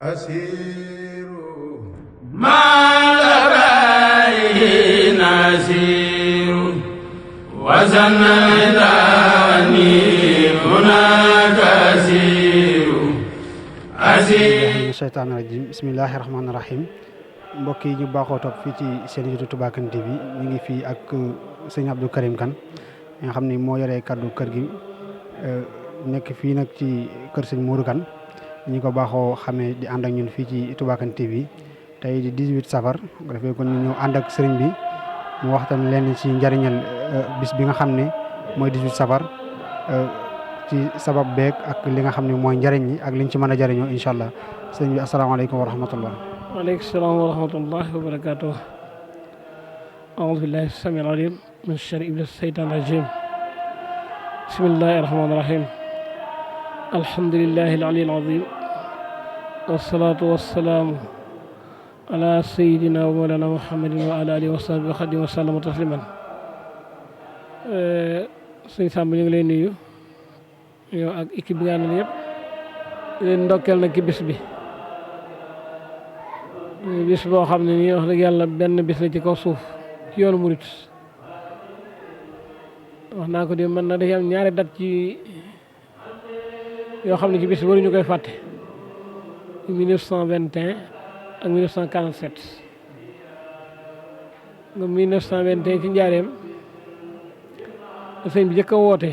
asiru malarai nasiru wasanadani hunaka asiru sheytaani rajim bismillahi rahmaani rahim. mbokk yi ñu baaxoo topp fii ci seen YouTube Touba Kane TV ñu ngi fii ak sëñ Abdou Karim Kane nga xam ni moo yoree kaddu kër gi nekk fii nag ci kër sëñ Modou Kane ñu ko baaxoo xamee di ànd ak ñun fii ci Touba Kane TV tey di 18 safar bu defee kon ñu ñëw ànd ak sëriñ bi mu waxtaan leen ci njariñal bis bi nga xam ne mooy 18 safar ci sabab beeg ak li nga xam ne mooy njariñ yi ak liñ ci mën a jariñoo incha allah sëriñ bi asalaamaaleykum wa rahmatullah. waaleykum salaam wa rahmatullahi wa barakaatuh. aoudu billahi samiil alim min sharri iblis seytaan rajim. bismillahi rahmaani rahim. alhamdulillahi al-aliyyil azim. wasalaatu wasalaamu ala sayidina wa mawlana muhammadin wa ala alihi wa sahbihi wa xadim wa sallama tasliman. sëñ Samb ñu ngi lay nuyu yow ak équipe bi nga àndal yëpp leen ndokkeel nag ci bis bi. bis boo xam ne nii wax dëgg yàlla benn bis la ci kaw suuf ci yoonu murit wax naa ko di mën na dafa am ñaari dat ci yoo xam ne ci bis bi waruñu koy fàtte 1921 ak 1947 nga 1921 ci njaareem sëñ bi jëkk a woote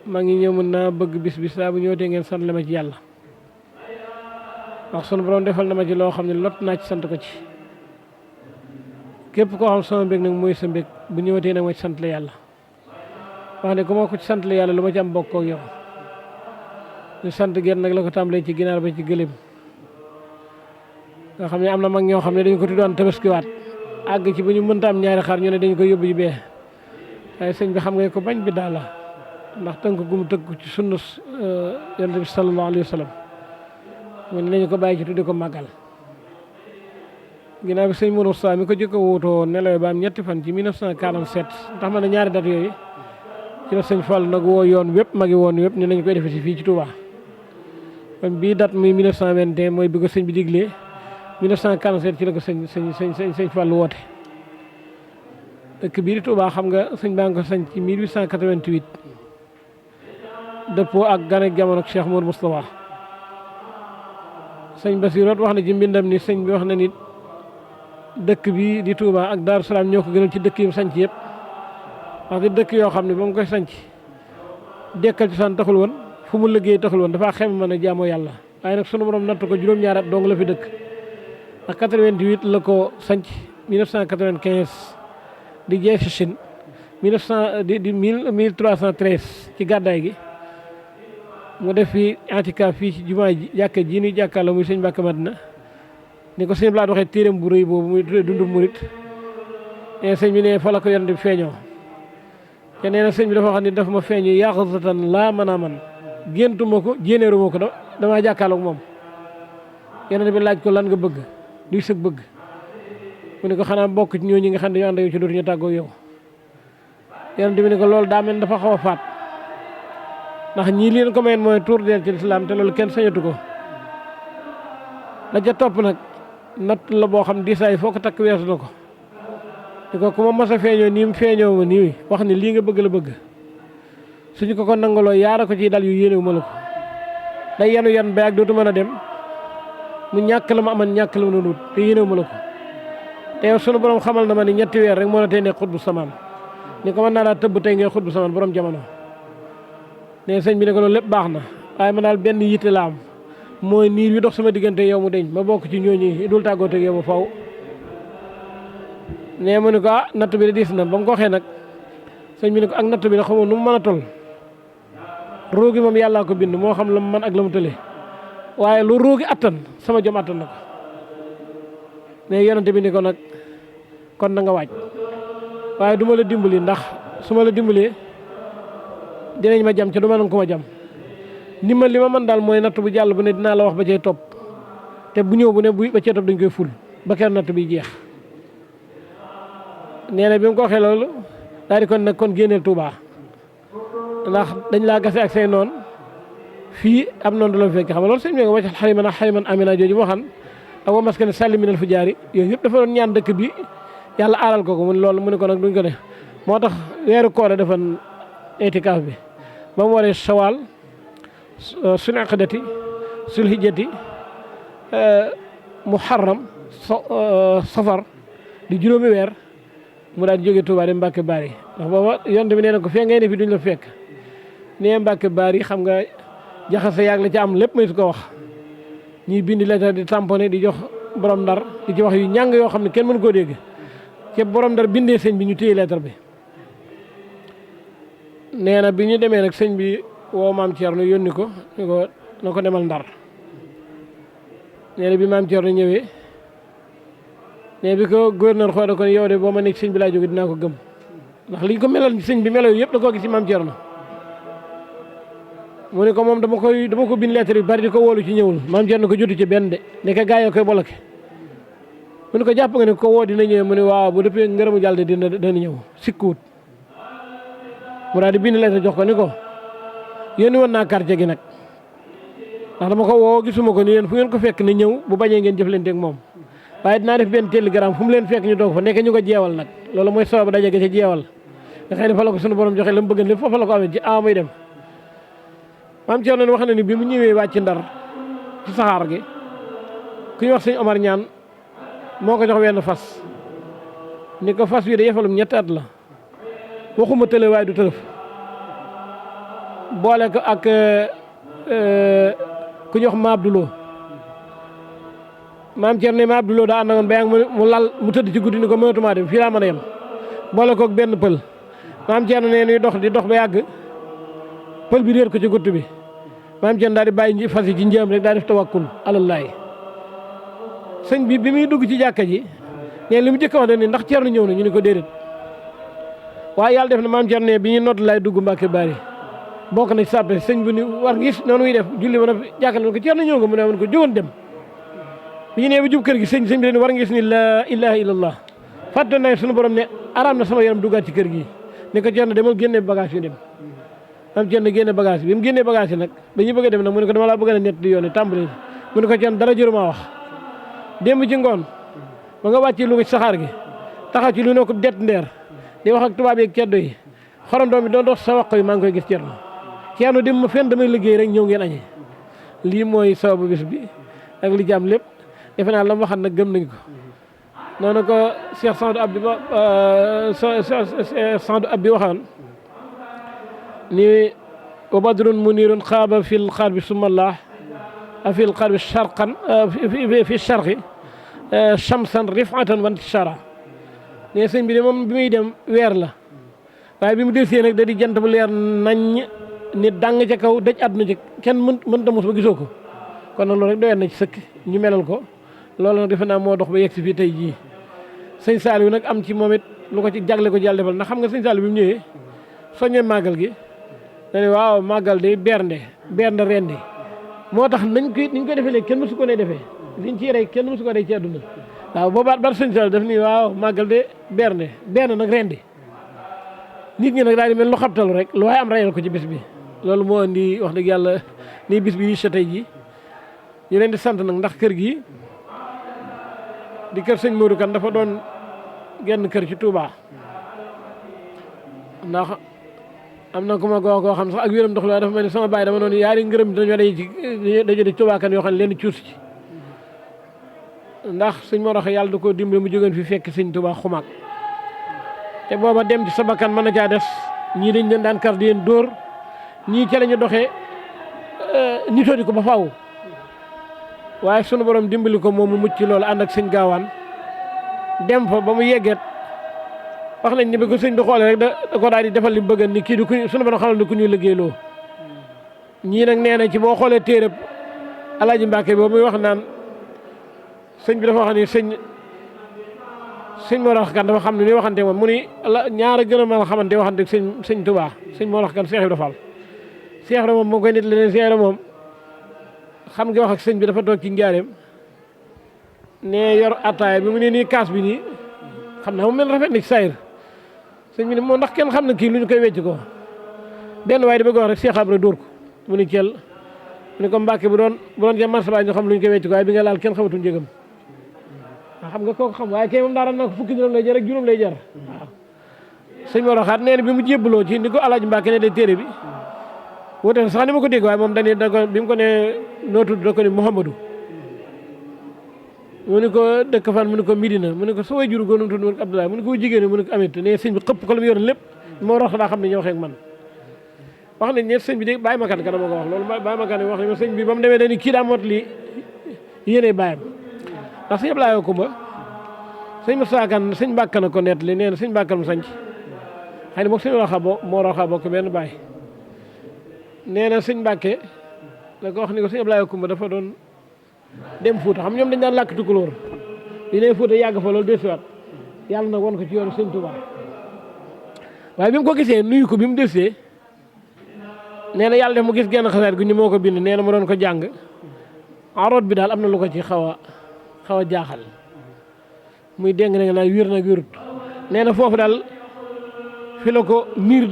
maa ngi ñëw mën naa bëgg bis saa bu ñëwtee ngeen sant la ma ci yàlla wax sunu borom defal na ma ci loo xam ne lot naa ci sant ko ci képp koo xam sama mbég nag mooy sa mbég bu ñëwatee nag ma ci sant la yàlla wax ne ku ma ko ci sant la yàlla lu ma ci am bokk ak yow ñu sant gen nag la ko tàmbalee ci ginaar ba ci gëléem nga xam ne am na mag ñoo xam ne dañu ko tuddoon tabaskiwaat àgg ci bu ñu mënta am ñaari xar ñu ne dañu ko yóbbu ji bee waaye sëñ bi xam nga ko bañ bi daal la ndax tënk gu mu tënk ci sunna yonent bi sallallahu alayhi wa sallam mu ne nañu ko bàyyi ci tuddi ko màggal ginnaaw bi sëñ Mourou Sa mi ko jëkk a wuutoo nelaw ba am ñetti fan ci 1947 ndax man ne ñaari dat yooyu ci la sëñ Fall nag woo yoon wépp magi woon wépp ne nañu koy defee si fii ci Touba kon bii dat muy 1921 mooy bi ko sëñ bi diglee 1947 ci la ko sëñ Fall woote dëkk bii di Touba xam nga sëñ baa ngi ko sañ ci 1888 dëppoo ak gan ak jamono ak Cheikh Mour Moustapha sëñ Basiru wax na ci mbindam ni sëñ bi wax na nit dëkk bi di Touba ak Daaru Salaam ñoo ko gënal ci dëkk yi mu sanc yëpp wax di dëkk yoo xam ne ba mu koy sanc dekkal ci san taxul woon fu mu liggéey taxul woon dafa xem mën a jaamoo yàlla waaye nag sunu borom natt ko juróom-ñaari at dong la fi dëkk ak 88 la ko sanc 1995 di jeey si Chine 1313 ci gàddaay gi mu def fi antikaaf fii ci jumaa ji jàkka ji nuy jàkkaarloo muy sëñ Mbàkke Madina ni ko sëñ Blaat waxee téeréem bu rëy boobu muy tuddee dundu murit sëñ bi ne fa la ko yonent bi feeñoo te nee na sëñ bi dafa wax ni dafa ma feeñu yàqsatan laa mën a man géntuma ko jéenéeruma ko damaa jàkkaarloog moom yonent bi laaj ko lan nga bëgg luy sëg bëgg mu ne ko xanaa bokk ci ñooñu nga xam ne dañoo ànd yow ci dootuñu tàggoo yow yonent bi ne ko loolu daa mel dafa xaw a faat ndax ñii leen ko mayen mooy tuur deel ci lislaam te loolu kenn sañatu ko la ca topp nag natt la boo xam diisaay foo ko takk weesu na ko di ko ku ma mos a feeñoo nii mu feeñoo ma nii wax ni lii nga bëgg la bëgg suñu ko nangaloo yaara ko ci dal yu yéenewu ma la ko day yenu yan ba ak dootu mën a dem mu ñàkk la ma aman ñàkk la ma doon wut te yéenewu ma la ko te yow sunu borom xamal na ma ni ñetti weer rek moo la tey nekk xutbu samaan ni ko mën naa daa tëbb tey ngay xutbu samaan borom jamono ne sëñ bi ne ko loolu lépp baax na waaye ma daal benn yitte la am mooy niir wi dox sama diggante yow mu deñ ma bokk ci ñooñu dul tàggoo teg yow ba faw ne mu ne ko natt bi de diis na ba mu ko waxee nag sëñ bi ne ko ak natt bi ne xamoon nu mu mën a toll roogi moom yàllaa ko bind moo xam la mu mën ak la mu tële waaye lu roogi attan sama jom attan na ko ne yonante bi ni ko nag kon na nga waaj waaye du ma la dimbali ndax su ma la dimbalee dinañ ma jam ca du ma nangu ko ma jam ndimbal li ma mën daal mooy natt bu jàll bu ne dinaa la wax ba cay topp te bu ñëw bu ne bu ba cay topp dañ koy ful ba keroog natt bi jeex nee na bi mu ko waxee loolu daal di kon nag kon génneel Touba ndax dañ laa gase ak say noon fii am noonu la fekk xam nga loolu sëñ bi nga waccal xayman amina jooju moo xam ak wa maskana salli minal fujaari yooyu yëpp dafa doon ñaan dëkk bi yàlla aaral ko mu ne loolu mu ne ko nag duñ ko def moo tax weeru koor defoon itikaaf bi ba mu waree sawaal sulqadati sulhijjati muharram safar di juróomi weer mu daal di jóge Touba dem Mbàkke Baari ndax booba yonte bi nee na ko fee ngay ne fi duñ la fekk nee Mbàkke Baari xam nga jaxase yaag la ci am lépp may su ko wax ñuy bindi lettre di tamponné di jox borom ndar di ci wax yu ñàng yoo xam ne kenn mënu koo dégg ci borom ndar bindee sëñ bi ñu téye lettre bi nee na bi ñu demee nag sëñ bi woo maam Thierno yónni ko ni ko na ko demal ndar nee na bi maam Thierno ñëwee nee bi ko gouverneur xool ko yow de boo ma nekk sëñ bi laa jóge dinaa ko gëm ndax liñ ko melal sëñ bi melo yëpp da koo gis ci maam Thierno mu ne ko moom dama ko bind lettre yu bari di ko wóolu ci ñëwul maam Thierno ko jotu ci benn de nekk gaa yoo koy bloqué mu ne ko jàpp nga ne ko woo dina ñëw mu ne waaw bu dëppee ngërëmu jàll de dina ñëw sikkuwut mu daal di bind lettre jox ko ni ko yónni woon naa quartier gi nag ndax dama ko woo gisuma ko ni leen fu ngeen ko fekk ni ñëw bu bañee ngeen jëflante ak moom waaye dinaa def benn télégramme fu mu leen fekk ñu doog fa nekk ñu ko jeewal nag loolu mooy sabab daje ga ca jeewal nga xëy ne fa la ko sunu borom joxe la mu bëgg lépp foofa la ko amee ci muy dem maam Thierno wax na ni bi mu ñëwee wàcc ndar ci saxaar gi ku ñu wax sëñ Omar ñaan moo ko jox wenn fas ni ko fas wi de yefalum ñetti at la waxuma tële waaye du tërëf boole ko ak ku ñu wax ma Abdouloo maam Thierno ma Abdouloo daa ànd woon ba yàgg mu lal mu tëdd ci guddi ni ko mënatumaa dem fii laa mën a yem boole ko ak benn pël maam Thierno nee nuy dox di dox ba yàgg pël bi réer ko ci gutt bi maam Thierno daal di bàyyi fas yi ci njëm rek daa def tawakkul alallaay sëñ bi muy dugg ci jàkka ji nee li mu jëkk wax da ni ndax Thierno ñëw na ñu ni ko déedéet waaye yàlla def na maam Thierno bi ñu nodd laay dugg Mbàkke Baari bokk na ci sàppe sëñ bi ni war ngis noonu muy def julli ba na jàkka na ko Thierno ñëw nga mu ne man ko jógoon dem bi ñu nee bi jub kër gi sëñ bi leen war ngis ni laa ilaha illallah fàtte na suñu borom ne araam na sama yaram duggaat ci kër gi ne ko Thierno demal génne bagage yu dem maam Thierno génne bagage bi mu génnee bagage yi nag ba ñu bëgg a dem nag mu ne ko dama laa bëgg a nett di yoone tàmbali mu ne ko Thierno dara jërumaa wax démb ci ngoon ba nga wàccee lu ko ci saxaar gi taxaw ci lu ne ko det ndeer di wax ak tubaab yi ceddo yi xorom doom bi doon dox sa wax yi maa ngi koy gis Thierno dem ma fenn damay liggéey rek ñëw ngeen añee lii mooy sababu bis bi ak li jàmm lépp defe naa la mu waxaat nag gëm nañ ko noonu ko Cheikh Sadou Abdi waxoon ni wa badrun munirun xaaba fil xarbi sumallah fil xarbi sharqan fi sharqi shamsan rifatan wanti shara ne sëñ bi de moom bi muy dem weer la waaye bi mu delsee nag da di jant bu leer nañ ni dàng ca kaw dëj àdduna ci kenn mënta mos ba gisoo ko kon nag loolu rek doyoon na ci sëkk ñu melal ko loolu nag defe naa moo dox ba yegg si fii tey jii sëñ Saliou nag am ci moom it lu ko ci jagle ko ci yàlla defal ndax xam nga sëñ Saliou bi mu ñëwee soññee màggal gi dañu waaw màggal de bernde rendi moo tax niñ ko defee léegi kenn mësu ko ne defee liñ ci rey kenn mësu ko rey ci àdduna waaw boobaat bar sëñ Saliou daf ni waaw màggal de bernde nag rendi nit ñi nag daal di mel lu xabtalu rek lu waaye am reyal ko ci bis bi loolu moo indi wax dëgg yàlla nii bis bi yi sa tey ji ñu leen di sant nag ndax kër gi di kër sëñ Modou Kane dafa doon genn kër ci Touba ndax am na ku ma koo xam sax ak wéram ndox la dafa mel ni sama baay dama noonu yaari ngërëm dañoo daje ci Touba Kane yoo xam ne leen cuus ci ndax sëñ moo tax yàlla da koo dimbali mu jógeen fi fekk sëñ Touba xumaag te booba dem ci sa bakkan mën na caa des ñii dañ leen daan kar di leen dóor ñii ca la ñu doxee nitoo di ko ba faaw waaye sunu borom dimbali ko moom mu mucc ci loolu ànd ak sëñ gaawaan dem fa ba mu yeggeet wax nañ ni bi ko sëñ bi xoolee rek da ko daal di defal li bëggan ni kii du ku sunu borom xamal ni ku ñuy liggéeyloo ñii nag nee na ci boo xoolee téereb Alaaji Mbàkke boobu muy wax naan sëñ bi dafa wax ni sëñ moo wax kan dafa xam ne ni waxante moom mu ni ñaar a gën a mën a xamante waxante sëñ Tuubaa sëñ moo wax kan Seex Ibra Fall Seex Ibra moom moo koy nit leneen Seex Ibra moom xam nga wax ak sëñ bi dafa toog ci njaareem ne yor attaaya bi mu ne nii kaas bi nii xam naa mu mel rafet ni ci sayir sëñ bi ne moo ndax kenn xam na kii lu ñu koy wecc ko benn waaye di bëgg wax rek Seex Ibra dóor ko mu ni cel mu ne ko Mbàkke bu doon ca marché ba ñu xam lu ñu koy wecc ko waaye bi nga laal kenn xamatul njëgam waaw xam nga kooku xam waaye kay moom daara na ko fukki dërëm lay jar ak juróom lay jar waaw sëñ Mor Xaat nee na bi mu jébbaloo ci ni ko Alaaji Mbàkke ne day téere bi wute sax ni ma ko dégg waaye moom dañuy da ko bi mu ko ne noo tudd da ko ne Mouhamadou mu ne ko dëkk fan mu ne ko Midina mu ne ko sa way juru góor nu mu tudd mu ne ko Abdoulaye mu ne ko jigéen mu ne ko Amit ne sëñ bi xëpp ko lu mu yoroon lépp moo rox daa xam ne ñoo waxee ak man wax nañ ne sëñ bi de bàyyi ma kan ma ko wax loolu bàyyi ma kan wax ne ma sëñ bi ba mu demee dañu kii daa mot li yéene bàyyam ndax sëñ Ablaye Kumba sëñ Moussa Kane sëñ Mbàkke na ko nett li nee na sëñ Mbàkke mu sanc xëy na boog sëñ roxa moo roxa bokk benn bàyyi nee na sëñ Mbàkke la ko wax ni ko sëñ Ablaye Kumba dafa doon dem Fuuta xam ñoom dañ daan làkk tukulóor di ne Fuuta yàgg fa loolu desuwaat yàlla nag won ko ci yoonu sëñ Touba waaye bi mu ko gisee nuyu ko bi mu desee nee na yàlla def mu gis genn xasaat gu ñu moo ko bind nee na mu doon ko jàng aroot bi daal am na lu ko ci xaw a jaaxal muy dégg na nga naan wér nag wérut nee na foofu daal fi la ko niir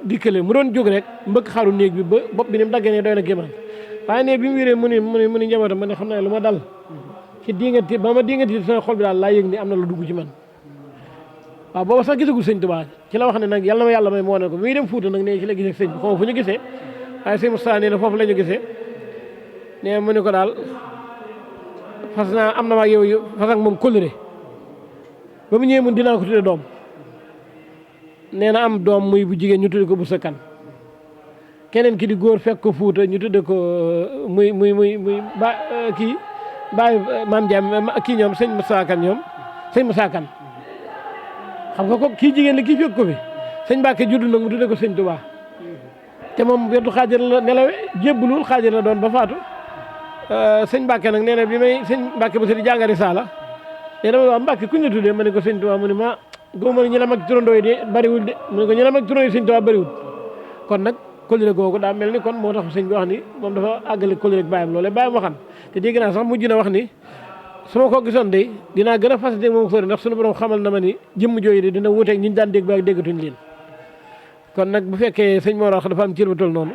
dikkale mu doon jóg rek mbëkk xaru néeg bi ba bopp bi ni mu daggee ne doy na kéemaan waaye ne bi mu wéree mu ni njabootam ma ne xam naa lu ma dal ci dingati ba ma dingati sama xol bi daal laa yëg ni am na lu dugg ci man waaw booba sax gisagul sëñ Tuubaa ci la wax ne nag yàlla na ma yàlla may moo ne ko muy dem Fuuta nag ne ci la gisee sëñ bi xaw ma fu ñu gisee waaye sëñ Moussa nee na foofu la ñu gisee ne mu ne ko daal fas naa am na ma yow fas ak moom kóllëre ba mu ñëwee mun dinaa ko tudde doom nee na am doom muy bu jigéen ñu tudde ko bu sa kan keneen ki di góor fekk ko Fuuta ñu tudde ko muy ba kii baay maam Jaam kii ñoom sëñ Moussa Kane ñoom sëñ Moussa Kane xam nga ko kii jigéen la kii fekk ko fi sëñ Mbàkke juddu nag mu tudde ko sëñ Tuubaa te moom wetu xaajar la nelawe jébbulul xaajar la doon ba faatu sëñ Mbàkke nag nee na bi may sëñ Mbàkke ba di jàngari saala nee na ma wax Mbàkke kuñ la tuddee ma ne ko sëñ Tuubaa mu ne ma góob ma ne ñu la mag turandoo yi de bariwul de mu ne ko ñu la mag turandoo yi sëñ Tuubaa bariwul kon nag kóllëre googu daa mel ni kon moo tax sëñ bi wax ni moom dafa àggale kóllëre ak bàyyam loolee bàyyam waxan te dégg naa sax mujj na wax ni su ma ko gisoon de dinaa gën a fas dégg moom sori ndax suñu borom xamal na ma ni jëmm jooyu de dina wuuteeg ñi ñu daan dégg ba ak déggatuñ leen kon nag bu fekkee sëñ Mor wax dafa am cër bu toll noonu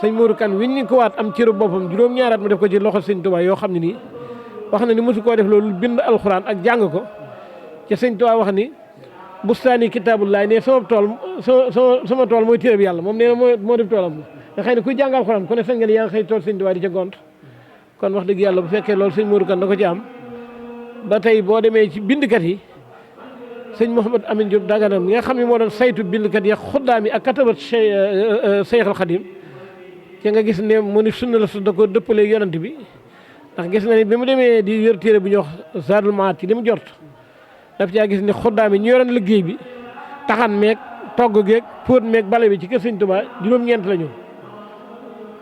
sëñ Modou Kane wiñ ni ko waat am cëru boppam juróom-ñaaraat mu def ko ci loxo sëñ Tuubaa yoo xam ne nii wax na ni mosu koo def loolu bind alxuraan ak jàng ko ci sëñ Tuubaa wax ni bustaani kitaabullaay ne sama tool mooy téere bi yàlla moom nee na moo def toolam nga xëy ne kuy jàng alxuraan ku ne sañ nga ni yaa ngi xëy tool sëñ Tuubaa di ca gont kon wax dëgg yàlla bu fekkee loolu sëñ Modou Kane da ko ci am ba tey boo demee ci bindkat yi sëñ Mouhamed Amine Diop Dagana mi nga xam ne moo doon saytu bindkat yi xuddaam yi ak katabat Seyxul Xadim ci nga gis ne mu ni sunna la su da ko dëppale yonant bi ndax gis na ni bi mu demee di yor téere bu ñuy wax Zadul Maat ci li mu jort daf caa gis ne xuddaam yi ñu yoroon liggéey bi taxan meeg togg geeg fóot meeg bale bi ci kër sëñ Tuubaa juróom-ñeent la ñu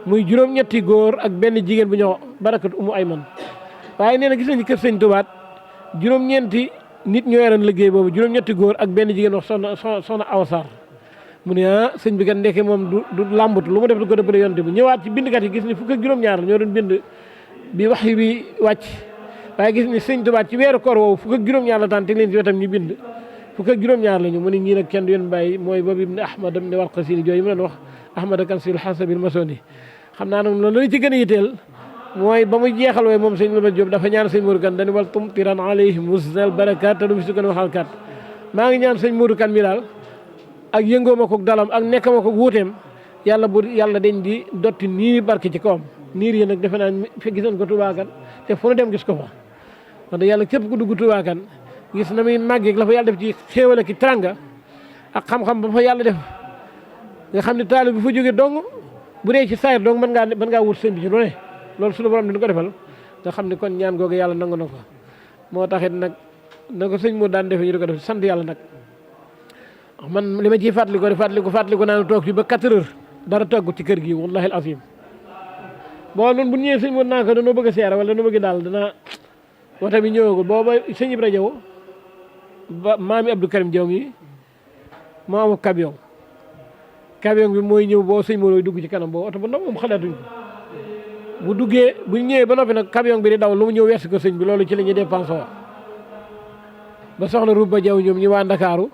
muy juróom-ñetti góor ak benn jigéen bu ñëw barakat umu ayman waaye nee na gis nañu kër sëñ Tuubaa juróom-ñeenti nit ñoo yoroon liggéey boobu juróom-ñetti góor ak benn jigéen wax soxna Awa Sarr mu ne sëñ bi kat ndeke moom du làmbut lu mu def du ko dëppale yonte bi ñëwaat ci bindkat yi gis ni fukk ak juróom-ñaar la ñoo doon bind bi wax yi bi wàcc waaye gis ni sëñ Tuubaa ci weeru koor woowu fukk ak juróom-ñaar la taan te leen ci wetam ñu bind fukk ak juróom-ñaar la ñu mu ne ñii nag kenn du leen bàyyi mooy boobu ibn ahmad am ne warqasini jooyu mu leen wax ahmad kansil hasabil masoni xam naa nag loolu la ci gën a yitteel mooy ba muy jeexal wooy moom sëñ Lamine Diop dafa ñaan sëñ Modou Kane dañu wal tumtiran alayhim musnal barakat te du fi su gën a waxal kat maa ngi ñaan sëñ Modou Kane mi daal ak yëngooma ko dalam ak nekkama ko wuuteem yàlla dañ di dotti niir barke ci kawam niir yi nag defe naa fi gisoon ko Touba Kane te fu nu dem gis ko fa wax dëgg yàlla képp ku dugg Touba Kane gis na muy màggeeg la fa yàlla def ci xéewal ki tranga ak xam-xam ba fa yàlla def nga xam ne taalib bi fa jóge dong bu dee ci saayir dong mën ngaa wut sëñ bi ci lu ne loolu suñu borom dina ko defal nga xam ne kon ñaan googu yàlla nangu na ko moo taxit nag na ko sëñ moo daan defe ñu di ko def sant yàlla nag man li ma ciy fàttaliku naa toog fi ba 4 heures dara toggut ci kër gi wallahi al azim boo noonu bu ñëwee sëñ moo naa ko danoo bëgg a seera wala danoo bëgg daal dana wata bi ñëwagul booba sëñ Ibra Jaw ba maami Abdou Karim Jaw mi moo am camion bi mooy ñëw boo sëñ moo dugg ci kanam boo oto ba ndaw moom xalaatuñ ko bu duggee bu ñëwee ba noppi nag camion bi di daw lu mu ñëw weesu ko sëñ bi loolu ci la ñuy dépensé ba soxna Ruba Jaw ñoom ñi waa Ndakaaru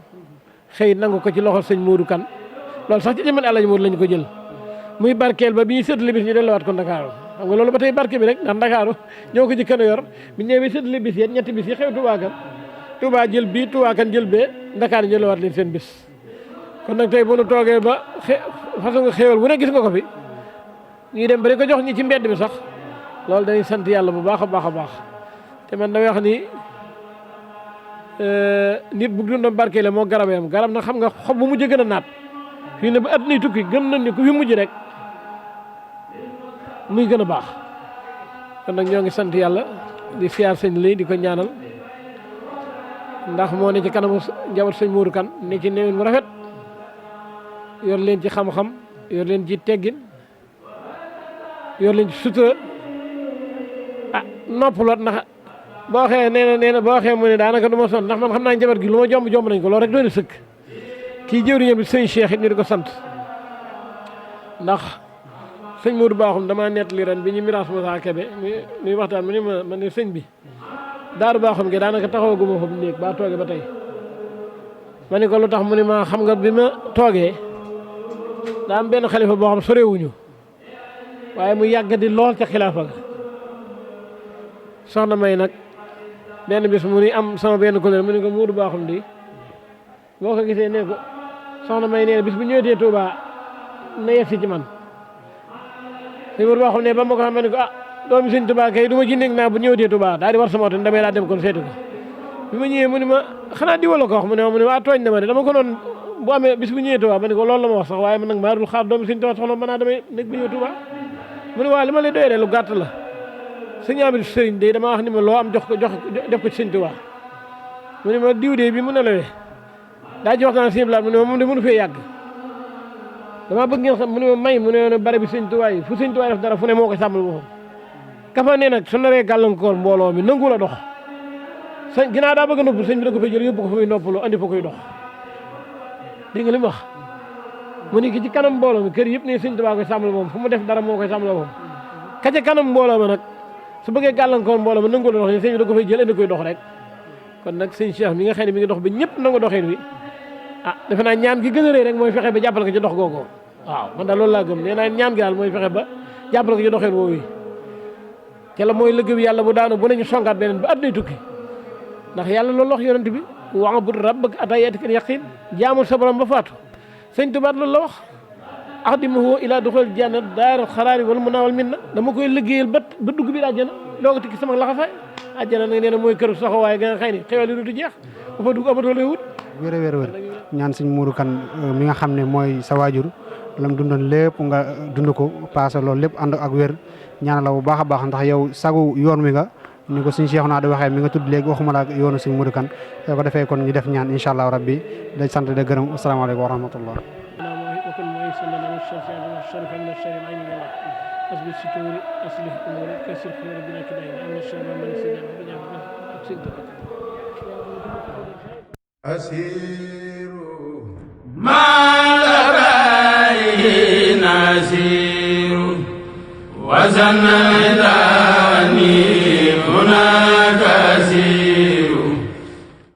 xëy nangu ko ci loxo sëñ Modou Kane loolu sax ci jamono Alaaji Modou lañu ko jël muy barkeel ba bi ñuy séddale bis ñu delluwaat ko Ndakaaru xam nga loolu ba tey barke bi rek ndax Ndakaaru ñoo ko jëkkan a yor bi ñu ñëwee séddale bis yéen ñetti bis yi xew Touba kan Touba jël bii Touba kan jël bee Ndakaaru jëlewaat leen seen bis kon nag tey bu nu toogee ba façon nga xéewal bu ne gis nga ko fi ñuy dem ba ko jox ñi ci mbedd bi sax loolu dañuy sant yàlla bu baax a baax a baax te man damay wax ni nit bu dundam barkeele moo garab yam garab nag xam nga xob bu mujj gën a naat fii ne ba at nay tukki gëm nañ ni ku fi mujj rek muy gën a baax kon nag ñoo ngi sant yàlla di siyaar sëñ lii di ko ñaanal ndax moo ne ci kanamu njaboot sëñ Modou Kane ne ci néewin mu rafet yor leen ci xam-xam yor leen ci teggin yor leen ci sutura noppaloot ndax boo waxee nee na boo waxee mu ne daanaka du ma sonn ndax man xam naa njaboot gi lu ma jomb nañ ko loolu rek doy na sëkk kii jëwriñam bi sëñ Cheikh it ñu di ko sant ndax sëñ Modou Bakhoum damaa nettali ren bi ñu miraas Moussa Kébé muy waxtaan mu ne ma ne sëñ bi Daaru Bakhoum gi daanaka taxawaguma fa bu néeg ba toogee ba tey ma ne ko lu tax mu ne ma xam nga bi ma toogee daa am benn xalifa boo xam sorewuñu waaye mu yàgg di lool ca xilaafa ga soxna may nag benn bis mu ni am sama benn collègue mu ne ko Modou Bakhoum di boo ko gisee ne ko soxna may nee na bis bu ñëwetee Touba na yegg si ci man sëñ Modou Bakhoum ne ba ma ko xam ne ko doomi sëñ Touba kay du ma ci nekk naa bu ñëwetee Touba daal di war sama oto damay laa dem kon seetu ko bi ma ñëwee mu ni ma xanaa di wala ko wax mu ne waa tooñ na ma de dama ko noon bu amee bis bu ñëwee Touba ma ne ko loolu la ma wax sax waaye man nag maa dul xaar doomi sëñ Touba soxla mën naa damay nekk bu ñëw Touba mu ne waa li ma lay doyee lu gàtt la sëñ Amady sëriñ de dama wax ni ma loo am jox def ko ci sëñ Touba mu ne ma diw de bi mu ne lawee daa ci waxtaan sëñ Blaat mu ne ma moom de mënu fee yàgg dama bëgg ngeen xam mu ne ma may mu ne bare bi sëñ Touba yi fu sëñ Touba def dara fu ne moo koy sàmmal boppam kafa ne nag su naree gàllankoor mbooloo mi nangu la dox sëñ ginnaaw daa bëgg a nopp sëñ bi da ko fay jël yóbbu ko fu muy noppaloo andi fa koy dox dégg nga li mu wax mu ne ki ci kanam mbooloo mi kër yëpp ne sëñ Touba koy sàmmal moom fu mu def dara moo koy sàmmal moom ka ca kanam mbooloo ma nag su bëggee gàllankoor mbooloo ma nangu la dox sëñ bi da ko fay jël andi koy dox rek kon nag sëñ Cheikh mi nga xam ne mi ngi dox ba ñëpp nangu doxin wi defe naa ñaan gi gën a rëy rek mooy fexe ba jàppale ko ci dox googu waaw man daal loolu laa gëm nee naa ñaan gi daal mooy fexe ba jàppale ko ci doxin woowu te la mooy liggéey yàlla bu daanu bu nañu songaat beneen ba àdduna tukki ndax yàlla loolu wax yonent bi wa'bud rabbaka hattaa ya'tiyakal yaqiin jaamul sa borom ba faatu sëñ Tuubaa loolu la wax axdimuhu ilaa duxuulil janna daaral xaraari wal munaa wal minna dama koy liggéeyal ba dugg biir àjjana doo ko tikki sama laxasaay àjjana nag nee na mooy këru saxo waaye ga nga xëy ni xewal yi du jeex bu fa dugg amatoo lay wut wér ñaan sëñ Modou Kane mi nga xam ne mooy sa waajur lam dundoon lépp nga dund ko passé loolu lépp ànd ak wér ñaanal la bu baax a baax ndax yow sagu yoon wi nga ni ko sëñ Cheikh naa di waxee mi nga tudd léegi waxuma la yoonu sëñ Modou Kane soo ko defee kon ñu def ñaan incha allah rabbi dañ sant da gërëm asalaamaaleykum wa rahmatullah أسير مع الأبرار نسير وزن